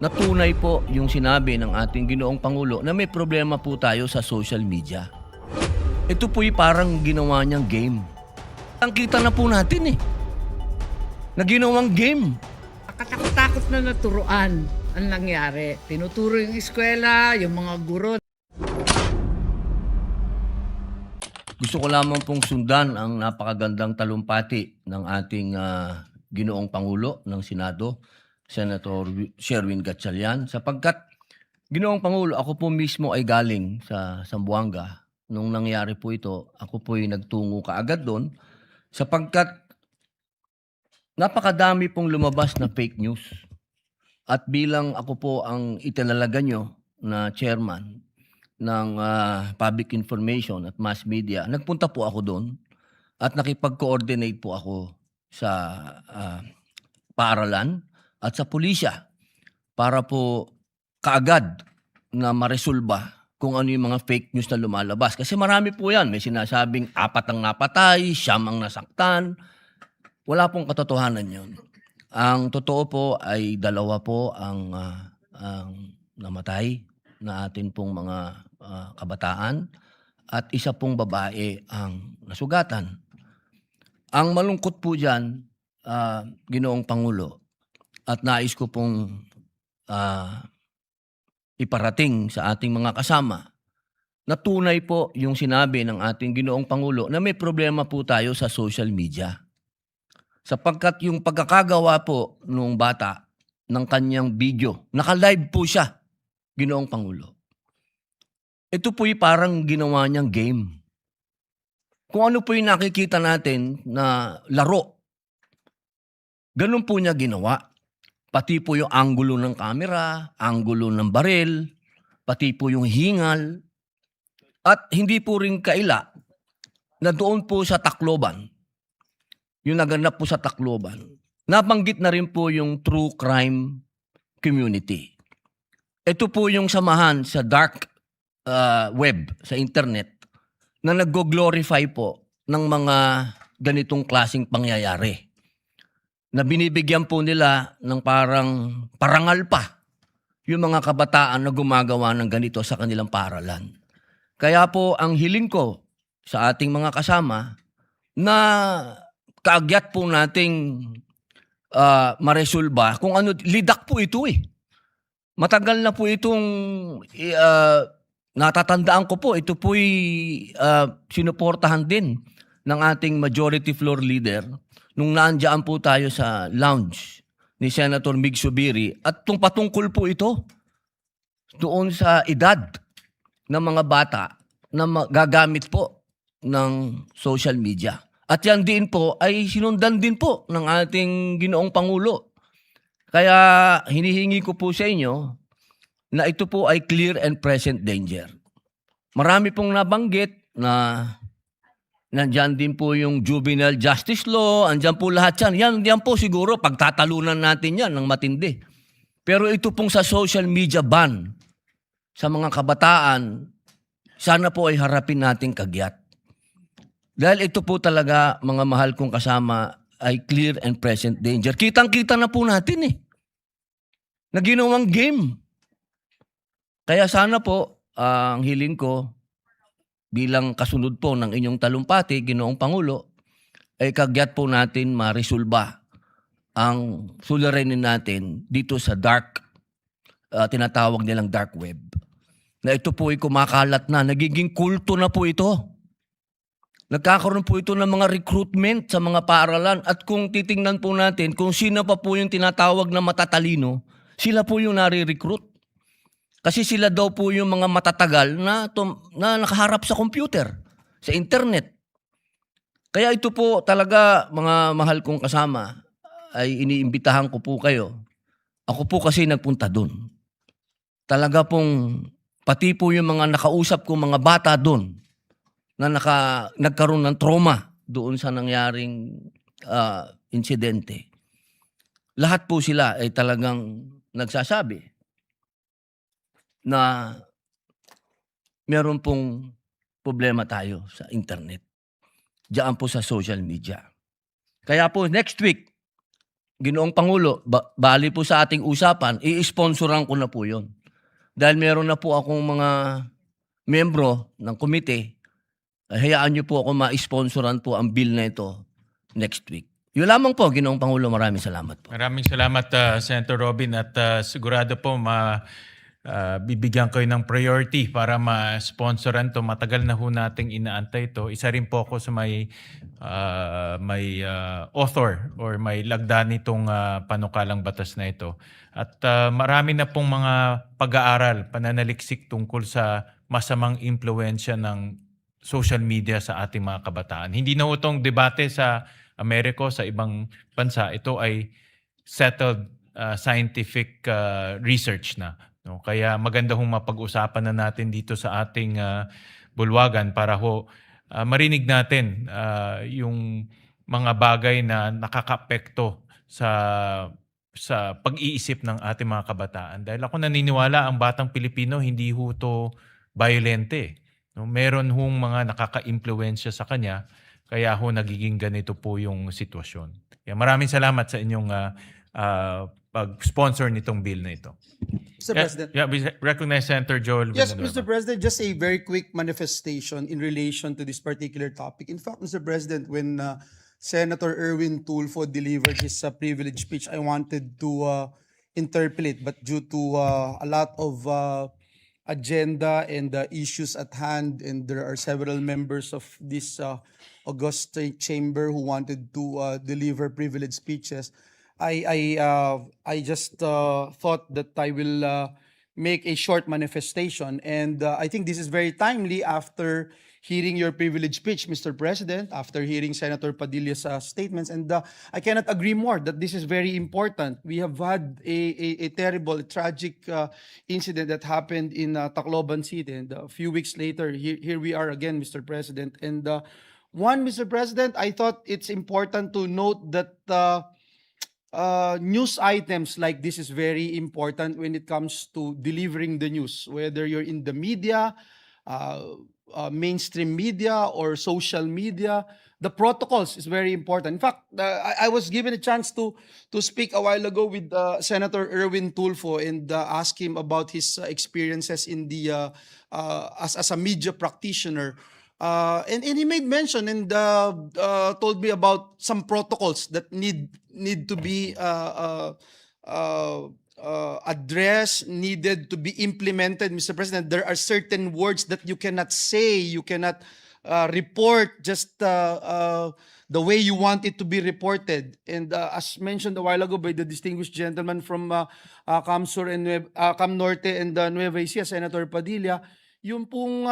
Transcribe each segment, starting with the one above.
Natunay po yung sinabi ng ating Ginoong Pangulo na may problema po tayo sa social media. Ito po'y parang ginawa niyang game. Ang kita na po natin na ginawang game. Katakot-takot na naturuan ang nangyari. Tinuturo yung eskwela, yung mga guro. Gusto ko lamang pong sundan ang napakagandang talumpati ng ating Ginoong Pangulo ng Senado, Senator Sherwin Gatchalian, sapagkat Ginoong Pangulo, ako po mismo ay galing sa Zamboanga. Nung nangyari po ito, ako po ay nagtungo kaagad doon sapagkat napakadami pong lumabas na fake news. At bilang ako po ang itinalaga nyo na chairman ng public information at mass media, nagpunta po ako doon at nakipag-coordinate po ako sa paaralan at sa pulisya para po kaagad na maresolba kung ano yung mga fake news na lumalabas. Kasi marami po yan. May sinasabing 4 ang napatay, 9 ang nasaktan. Wala pong katotohanan yun. Ang totoo po ay 2 po ang namatay na atin pong mga kabataan at 1 pong babae ang nasugatan. Ang malungkot po dyan, Ginoong Pangulo, at nais ko pong iparating sa ating mga kasama, na tunay po yung sinabi ng ating Ginoong Pangulo na may problema po tayo sa social media. Sapagkat yung pagkakagawa po nung bata ng kanyang video, naka-live po siya, Ginoong Pangulo. Ito po'y parang ginawa niyang game. Kung ano po yung nakikita natin na laro, ganun po niya ginawa. Pati po yung anggulo ng camera, anggulo ng baril, pati po yung hingal. At hindi po rin kaila na doon po sa Tacloban, yung naganap po sa Tacloban, nabanggit na rin po yung true crime community. Ito po yung samahan sa dark web, sa internet, na nag-glorify po ng mga ganitong klaseng pangyayari. Na binibigyan po nila ng parang parangal pa yung mga kabataan na gumagawa ng ganito sa kanilang paaralan. Kaya po ang hiling ko sa ating mga kasama na kaagyat po nating maresolba kung ano, lidak po ito Matagal na po itong natatandaan ko po, ito po'y sinuportahan din ng ating majority floor leader nung naandyan po tayo sa lounge ni Senator Mig Zubiri at patungkol po ito doon sa edad ng mga bata na gagamit po ng social media. At yan din po ay sinundan din po ng ating Ginoong Pangulo. Kaya hinihingi ko po sa inyo na ito po ay clear and present danger. Marami pong nabanggit na nandyan din po yung juvenile justice law, andyan po lahat yan. Yan po siguro pagtatalunan natin yan ng matindi. Pero ito pong sa social media ban sa mga kabataan, sana po ay harapin natin kagyat. Dahil ito po talaga, mga mahal kong kasama, ay clear and present danger. Kitang-kita na po natin na ginawang game. Kaya sana po, ang hiling ko, bilang kasunod po ng inyong talumpati, Ginoong Pangulo, ay kagyat po natin maresolba ang suliranin natin dito sa dark, tinatawag nilang dark web. Na ito po ay kumakalat na, nagiging kulto na po ito. Nagkakaroon po ito ng mga recruitment sa mga paaralan at kung titingnan po natin kung sino pa po yung tinatawag na matatalino, sila po yung nare-recruit. Kasi sila daw po yung mga matatagal na nakaharap sa computer, sa internet. Kaya ito po talaga, mga mahal kong kasama, ay iniimbitahan ko po kayo. Ako po kasi nagpunta doon. Talaga pong, pati po yung mga nakausap ko mga bata doon, na nagkaroon ng trauma doon sa nangyaring insidente. Lahat po sila ay talagang nagsasabi na meron pong problema tayo sa internet. Diyan po sa social media. Kaya po next week, Ginoong Pangulo, bali po sa ating usapan, i-sponsoran ko na po yun. Dahil meron na po akong mga membro ng komite, hayaan niyo po ako ma-sponsoran po ang bill na ito next week. Yun lamang po, Ginoong Pangulo, maraming salamat po. Maraming salamat, Senator Robin, at sigurado po bibigyan ko ng priority para ma-sponsoran to. Matagal na ho nating inaantay ito. Isa rin po ako sa may author or may lagda nitong panukalang batas na ito. At marami na pong mga pag-aaral, pananaliksik tungkol sa masamang impluensya ng social media sa ating mga kabataan. Hindi na ho itong debate sa Amerika, sa ibang bansa. Ito ay settled scientific research na. No? Kaya maganda hong mapag-usapan na natin dito sa ating bulwagan para ho marinig natin yung mga bagay na nakakaapekto sa pag-iisip ng ating mga kabataan. Dahil ako naniniwala ang batang Pilipino hindi ho to violente. No? Meron hong mga nakaka-impluwensya sa kanya, kaya ho nagiging ganito po yung sitwasyon. Kaya maraming salamat sa inyong pag-sponsor nitong bill na ito. Mr. President. Yeah, we recognize Senator Joel Yes, Villanueva. Mr. President, just a very quick manifestation in relation to this particular topic. In fact, Mr. President, when Senator Erwin Tulfo delivered his privilege speech, I wanted to interpolate, but due to a lot of agenda and issues at hand, and there are several members of this august chamber who wanted to deliver privilege speeches, I just thought that I will make a short manifestation, and I think this is very timely after hearing your privilege speech, Mr. President, after hearing Senator Padilla's statements, and I cannot agree more that this is very important. We have had a terrible, tragic incident that happened in Tacloban City, and a few weeks later, here we are again, Mr. President. And one, Mr. President, I thought it's important to note that news items like this is very important when it comes to delivering the news, whether you're in the media, mainstream media or social media. The protocols is very important. In fact, I was given a chance to speak a while ago with Senator Erwin Tulfo and ask him about his experiences in the as a media practitioner. And he made mention and told me about some protocols that need to be addressed, needed to be implemented, Mr. President. There are certain words that you cannot say, you cannot report just the way you want it to be reported. And as mentioned a while ago by the distinguished gentleman from Camsur and Cam Norte and Nueva Ecija, Senator Padilla, yung pong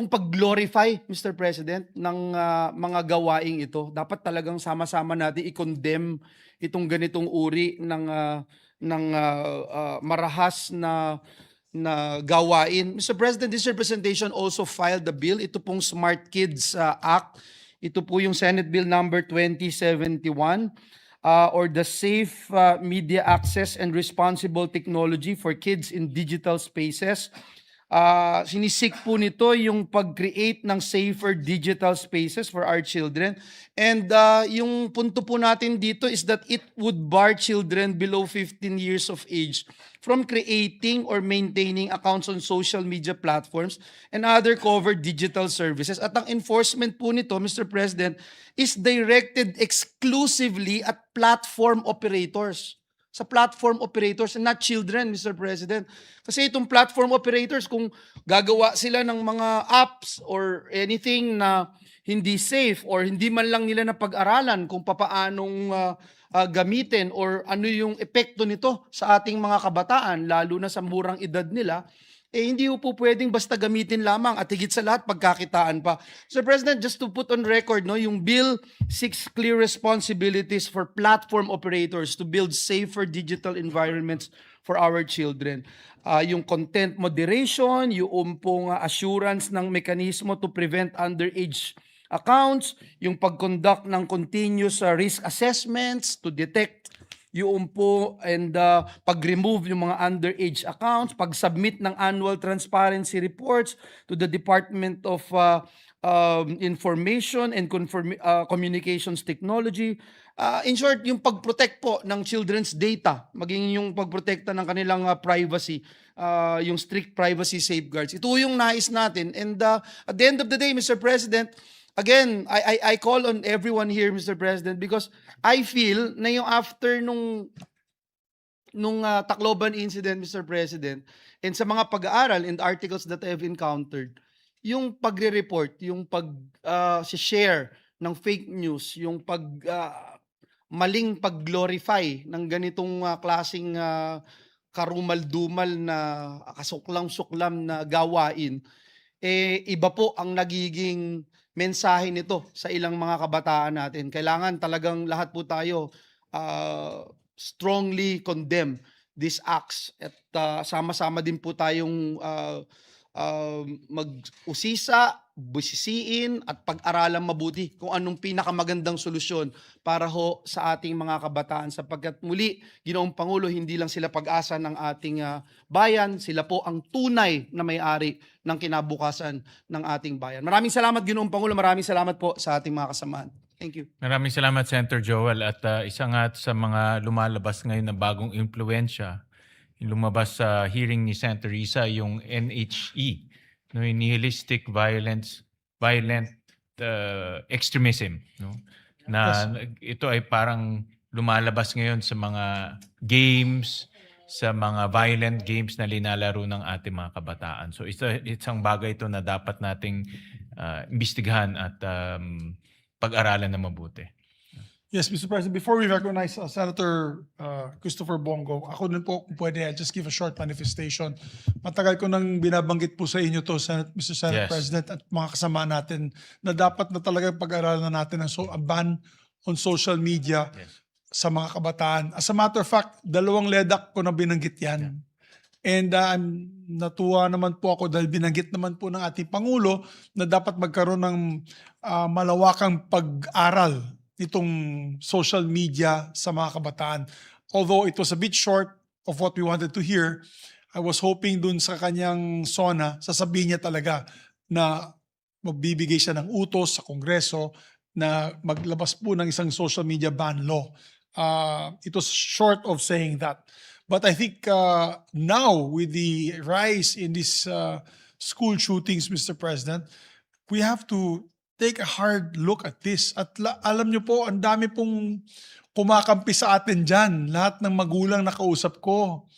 pag-glorify, Mr. President, ng mga gawaing ito, dapat talagang sama-sama natin i-condemn itong ganitong uri ng marahas na gawain. Mr. President, this representation also filed the bill. Ito pong Smart Kids Act. Ito po yung Senate Bill number 2071 or the Safe Media Access and Responsible Technology for Kids in Digital Spaces. Sinisik po nito yung pag-create ng safer digital spaces for our children. And yung punto po natin dito is that it would bar children below 15 years of age from creating or maintaining accounts on social media platforms and other covered digital services. At ang enforcement po nito, Mr. President, is directed exclusively at platform operators. Sa platform operators and not children, Mr. President. Kasi itong platform operators, kung gagawa sila ng mga apps or anything na hindi safe or hindi man lang nila na pag-aralan kung papaanong gamitin or ano yung epekto nito sa ating mga kabataan, lalo na sa murang edad nila, hindi po pwedeng basta gamitin lamang at higit sa lahat pagkakitaan pa. Sir President, just to put on record, yung bill seeks clear responsibilities for platform operators to build safer digital environments for our children. Yung content moderation, yung pong assurance ng mekanismo to prevent underage accounts, yung pag-conduct ng continuous risk assessments to detect yung po and pag-remove yung mga underage accounts, pag-submit ng annual transparency reports to the Department of Information and Communications Technology, In short, yung pag-protect po ng children's data, maging yung pagprotekta ng kanilang privacy, yung strict privacy safeguards. Ito yung nais natin. And at the end of the day, Mr. President, again, I call on everyone here, Mr. President, because I feel na yung after nung Tacloban incident, Mr. President, and sa mga pag-aaral and articles that I have encountered, yung pagre-report, yung pag-share ng fake news, yung maling pag-glorify ng ganitong klaseng karumal-dumal na kasuklam-suklam na gawain, iba po ang nagiging mensahe nito sa ilang mga kabataan natin. Kailangan talagang lahat po tayo strongly condemn these acts at sama-sama din po tayong mag-usisa, busisiin at pag-aralan mabuti kung anong pinakamagandang solusyon para ho sa ating mga kabataan, sapagkat muli, Ginoong Pangulo, hindi lang sila pag-asa ng ating bayan, sila po ang tunay na may-ari ng kinabukasan ng ating bayan. Maraming salamat, Ginoong Pangulo, maraming salamat po sa ating mga kasamahan. Thank you. Maraming salamat, Senator Joel. At isa nga sa mga lumalabas ngayon na bagong impluensya, yung lumabas sa hearing ni Senator Risa, yung NHE, no, yung nihilistic violent extremism, no? Na ito ay parang lumalabas ngayon sa mga games, sa mga violent games na linalaro ng ating mga kabataan. So isang bagay ito na dapat nating imbestigahan at pag-aralan na mabuti. Yes, Mr. President, before we recognize Senator Christopher Bongo, ako din po, kung pwede, I'll just give a short manifestation. Matagal ko nang binabanggit po sa inyo to, Mr. Senate Yes. President, at mga kasama natin, na dapat na talagang pag-aralan na natin ang ban on social media sa mga kabataan. As a matter of fact, 2 LEDAC ko na binanggit yan. And I'm natuwa naman po ako dahil binanggit naman po ng ating Pangulo na dapat magkaroon ng malawakang pag-aral itong social media sa mga kabataan. Although it was a bit short of what we wanted to hear, I was hoping dun sa kanyang SONA, sasabihin niya talaga na magbibigay siya ng utos sa Kongreso na maglabas po ng isang social media ban law. It was short of saying that. But I think now with the rise in these school shootings, Mr. President, we have to take a hard look at this. At alam niyo po, ang dami pong kumakampi sa atin dyan. Lahat ng magulang na kausap ko.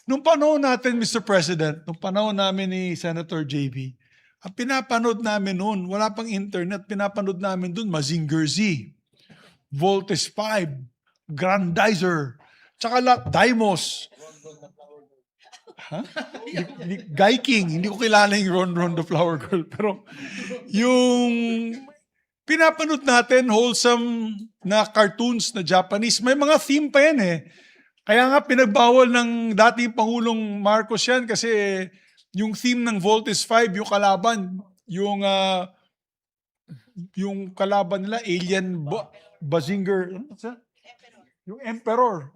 Nung panahon natin, Mr. President, nung panahon namin ni Senator JB, ang pinapanood namin noon, wala pang internet, pinapanood namin doon, Mazinger Z, Voltes 5, Grandizer, tsaka Dimos. Guy King, hindi ko kilala yung Ron the Flower Girl. Pero yung pinapanood natin, wholesome na cartoons na Japanese, may mga theme pa yan eh. Kaya nga pinagbawal ng dating Pangulong Marcos yan kasi yung theme ng Voltes 5, yung kalaban, yung kalaban nila, Alien Bazinger, yung Emperor,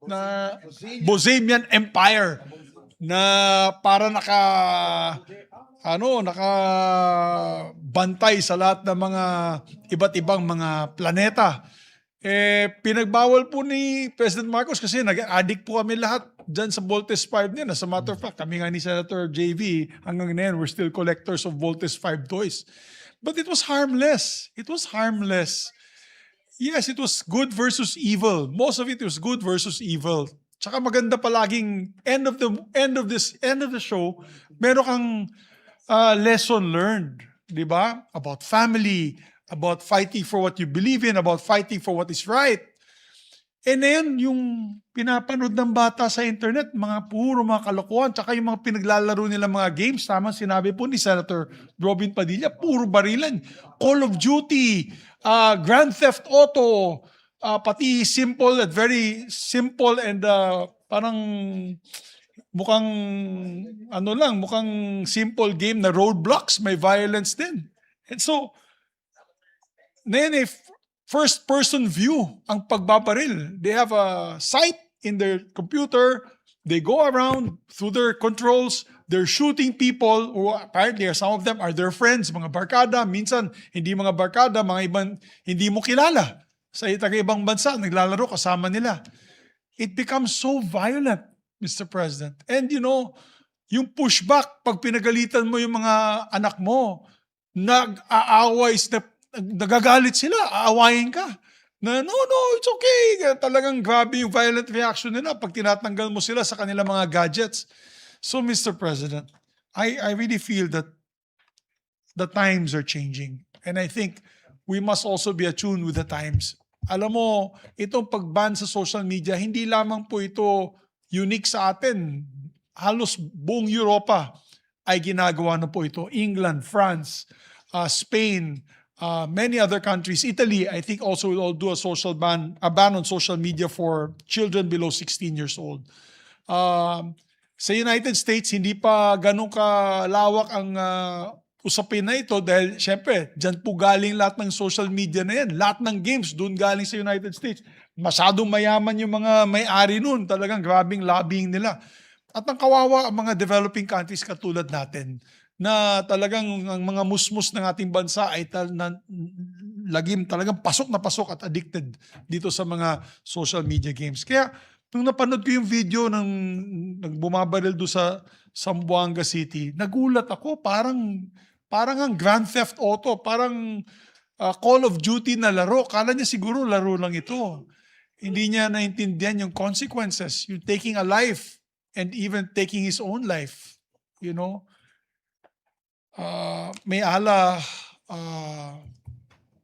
na Bosemian Empire, na para nakabantay sa lahat ng mga iba't ibang mga planeta. Pinagbawal po ni President Marcos kasi nag-addict po kami lahat dyan sa Voltes 5 niya. As a matter of fact, kami nga ni Senator JV, hanggang ngayon, we're still collectors of Voltes 5 toys. But it was harmless. It was harmless. Yes, it was good versus evil. Most of it was good versus evil. Tsaka maganda palaging end of the show, meron kang lesson learned, di ba? About family, about fighting for what you believe in, about fighting for what is right. And then, yung pinapanood ng bata sa internet, puro mga kalokohan, tsaka yung mga pinaglalaro nila mga games, tama sinabi po ni Senator Robin Padilla, puro barilan. Call of Duty, Grand Theft Auto, pati very simple and parang mukhang simple game na Roadblocks, may violence din. And so, then if first-person view ang pagbabaril, they have a sight in their computer, they go around through their controls, they're shooting people who apparently some of them are their friends, mga barkada, minsan hindi mga barkada, mga ibang hindi mo kilala. sa taga-ibang bansa, naglalaro kasama nila. It becomes so violent, Mr. President. And you know, yung pushback, pag pinagalitan mo yung mga anak mo, nag-aaway, nagagalit sila, aawayin ka. Na, no, it's okay. Talagang grabe yung violent reaction nila pag tinatanggal mo sila sa kanilang mga gadgets. So, Mr. President, I really feel that the times are changing. And I think we must also be attuned with the times. Alam mo, itong pag-ban sa social media, hindi lamang po ito unique sa atin. Halos buong Europa ay ginagawa na po ito. England, France, Spain, many other countries. Italy, I think also will all do a ban on social media for children below 16 years old. Sa United States, hindi pa ganun kalawak ang usapin na ito dahil syempre, dyan po galing lahat ng social media na yan. Lahat ng games doon galing sa United States. Masyadong mayaman yung mga may-ari nun. Talagang grabing lobbying nila. At ang kawawa ang mga developing countries katulad natin na talagang ang mga musmus ng ating bansa ay lagim talagang pasok na pasok at addicted dito sa mga social media games. Kaya nung napanood ko yung video ng nagbumabaril doon sa Zamboanga City, nagulat ako, parang ang Grand Theft Auto, parang Call of Duty na laro. Kala niya siguro laro lang ito. Hindi niya naintindihan yung consequences. You're taking a life and even taking his own life. You know? May Allah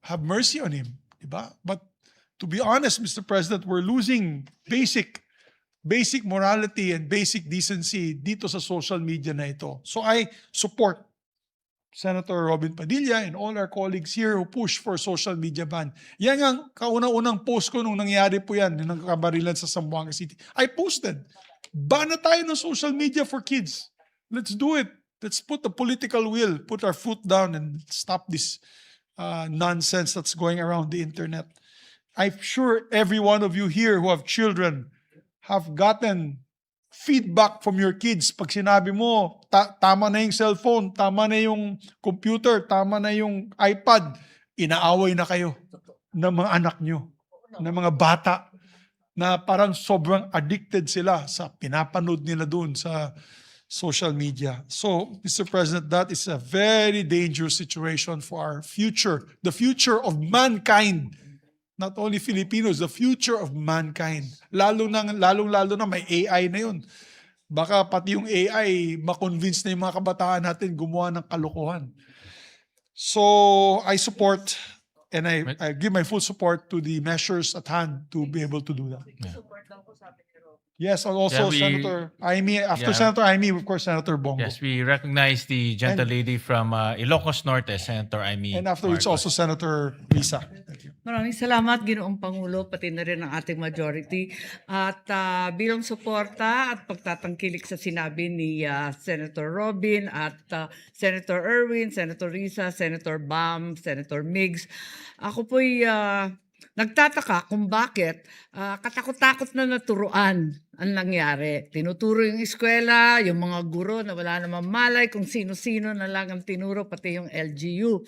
have mercy on him. Diba? But to be honest, Mr. President, we're losing basic morality and basic decency dito sa social media na ito. So I support Senator Robin Padilla and all our colleagues here who push for social media ban. Yan ang kauna-unang post ko nung nangyari po yan, nung nakabarilan sa Zamboanga City. I posted, ban na tayo ng social media for kids. Let's do it. Let's put the political will, put our foot down and stop this nonsense that's going around the internet. I'm sure every one of you here who have children have gotten feedback from your kids. Pag sinabi mo, tama na yung cellphone, tama na yung computer, tama na yung iPad, inaaway na kayo ng mga anak nyo, ng mga bata, na parang sobrang addicted sila sa pinapanood nila doon sa social media. So, Mr. President, that is a very dangerous situation for our future, the future of mankind. Not only Filipinos, the future of mankind. Lalong-lalo na may AI na yun. Baka pati yung AI, makonvince na yung mga kabataan natin gumawa ng kalokohan. So, I support and I give my full support to the measures at hand to be able to do that. Yeah. Yes, and also Senator Aimee. After Senator Aimee, of course, Senator Bongo. Yes, we recognize the gentle lady from Ilocos Norte, Senator Aimee. And afterwards, Marcos. also Senator Risa. Thank you. Maraming salamat, Ginoong Pangulo, pati na rin ang ating majority. At bilang suporta at pagtatangkilik sa sinabi ni Senator Robin at Senator Erwin, Senator Risa, Senator Bam, Senator Migs, ako po'y nagtataka kung bakit katakot-takot na naturuan ang nangyari. Tinuturo yung eskwela, yung mga guro na wala namang malay kung sino-sino na lang ang tinuro, pati yung LGU.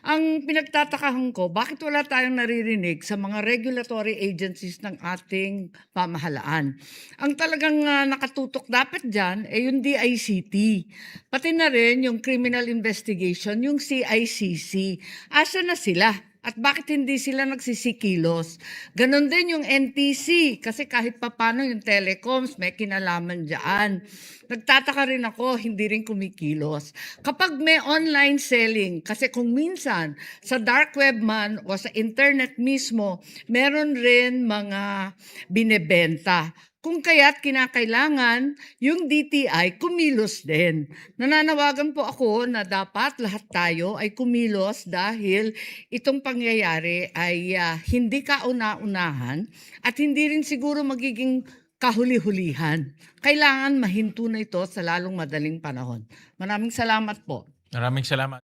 Ang pinagtatakahan ko, bakit wala tayong naririnig sa mga regulatory agencies ng ating pamahalaan? Ang talagang nakatutok dapat dyan ay yung DICT. Pati na rin yung criminal investigation, yung CICC. Asa na sila? At bakit hindi sila nagsisikilos? Ganon din yung NTC kasi kahit papano yung telecoms may kinalaman dyan. Nagtataka rin ako, hindi rin kumikilos. Kapag may online selling, kasi kung minsan sa dark web man o sa internet mismo, meron rin mga binebenta. Kung kaya't kinakailangan, yung DTI kumilos din. Nananawagan po ako na dapat lahat tayo ay kumilos dahil itong pangyayari ay hindi kauna-unahan at hindi rin siguro magiging kahuli-hulihan. Kailangan mahinto na ito sa lalong madaling panahon. Maraming salamat po. Maraming salamat.